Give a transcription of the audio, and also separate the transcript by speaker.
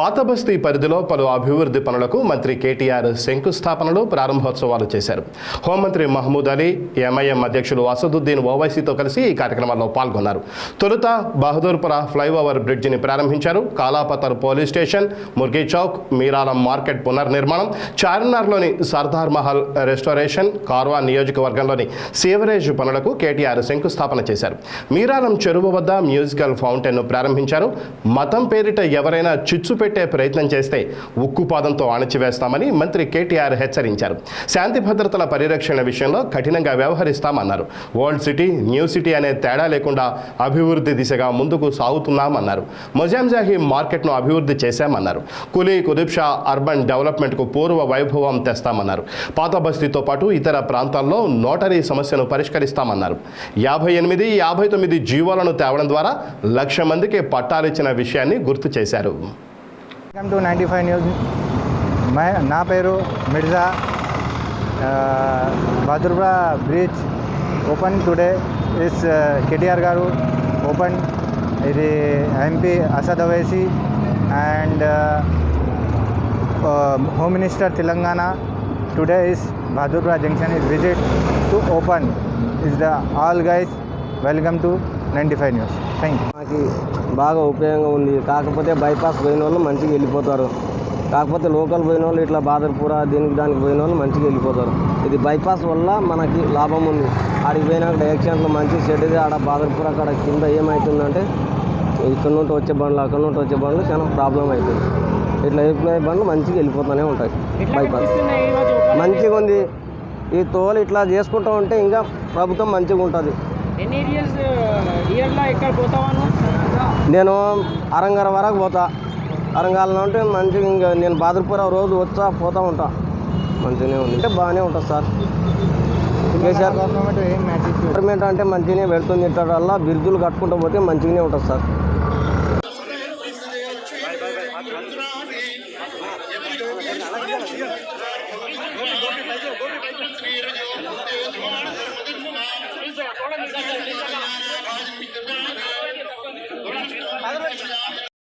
Speaker 1: పాతబస్తీ పరిధిలో పలు అభివృద్ధి పనులకు మంత్రి కేటీఆర్ శంకుస్థాపనలు ప్రారంభోత్సవాలు చేశారు. హోంమంత్రి మహమూద్ అలీ, ఎంఐఎం అధ్యక్షులు అసదుద్దీన్ ఓవైసీతో కలిసి ఈ కార్యక్రమంలో పాల్గొన్నారు. తొలుత బహదూర్పుర ఫ్లైఓవర్ బ్రిడ్జిని ప్రారంభించారు. Kalapathar police station, Murgi Chowk, Miralam market పునర్నిర్మాణం, చార్మినార్లోని సర్దార్ మహల్ రెస్టారేషన్, కార్వా నియోజకవర్గంలోని సీవరేజ్ పనులకు కేటీఆర్ శంకుస్థాపన చేశారు. మీరాలం చెరువు వద్ద మ్యూజికల్ ఫౌంటైన్ను ప్రారంభించారు. మతం పేరిట ఎవరైనా చిచ్చు పెట్టే ప్రయత్నం చేస్తే ఉక్కుపాదంతో అణచివేస్తామని మంత్రి కేటీఆర్ హెచ్చరించారు. శాంతి భద్రతల పరిరక్షణ విషయంలో కఠినంగా వ్యవహరిస్తామన్నారు. ఓల్డ్ సిటీ, న్యూ సిటీ అనే తేడా లేకుండా అభివృద్ధి దిశగా ముందుకు సాగుతున్నామన్నారు. మొజాంజాహి మార్కెట్ను అభివృద్ధి చేశామన్నారు. కులీ కుతుబ్ షా అర్బన్ డెవలప్మెంట్కు పూర్వ వైభవం తెస్తామన్నారు. పాత బస్తీతో పాటు ఇతర ప్రాంతాల్లో నోటరీ సమస్యను పరిష్కరిస్తామన్నారు. 58, 59 జీవోలను తేవడం ద్వారా 1,00,000 మందికి పట్టాలిచ్చిన విషయాన్ని గుర్తు చేశారు.
Speaker 2: Welcome to 95 news. నా పేరు Mirza. Bahadurpura bridge open today is KTR గారు ఓపెన్. ఇది MP Asad Owaisi and home minister Telangana. Today is Bahadurpura junction is visit to open is the all guys. Welcome to 95 news. Thank you.
Speaker 3: మాకు బాగా ఉపయోగంగా ఉంది. కాకపోతే బైపాస్ పోయిన వాళ్ళు మంచిగా వెళ్ళిపోతారు. కాకపోతే లోకల్ పోయిన వాళ్ళు ఇట్లా బాదర్పుర దానికి పోయిన వాళ్ళు మంచిగా వెళ్ళిపోతారు. ఇది బైపాస్ వల్ల మనకి లాభం ఉంది. ఆడికి పోయినాక డైరెక్షన్లో మంచి షెడ్ది. ఆడ బాదర్పుర అక్కడ కింద ఏమవుతుందంటే ఇక్కడ నుండి వచ్చే బండ్లు అక్కడ నుండి వచ్చే బండ్లు చాలా ప్రాబ్లం అవుతుంది. ఇట్లా వెళ్ళిపోయే బండ్లు మంచిగా వెళ్ళిపోతూనే ఉంటాయి. బైపాస్ మంచిగా ఉంది. ఈ తోలు ఇట్లా చేసుకుంటూ ఉంటే ఇంకా ప్రభుత్వం మంచిగా ఉంటుంది. నేను అరంగర వరకు పోతా. అరంగాలలో ఉంటే మంచిగా ఇంకా నేను బాదర్పుర రోజు వచ్చా పోతూ ఉంటా. మంచిగానే ఉంది. అంటే బాగానే ఉంటుంది సార్. కేసీఆర్ గవర్నమెంట్ అంటే మంచిగానే పెడుతుంది. ఇట్లా వల్ల బిర్జులు కట్టుకుంటూ పోతే మంచిగానే ఉంటుంది సార్.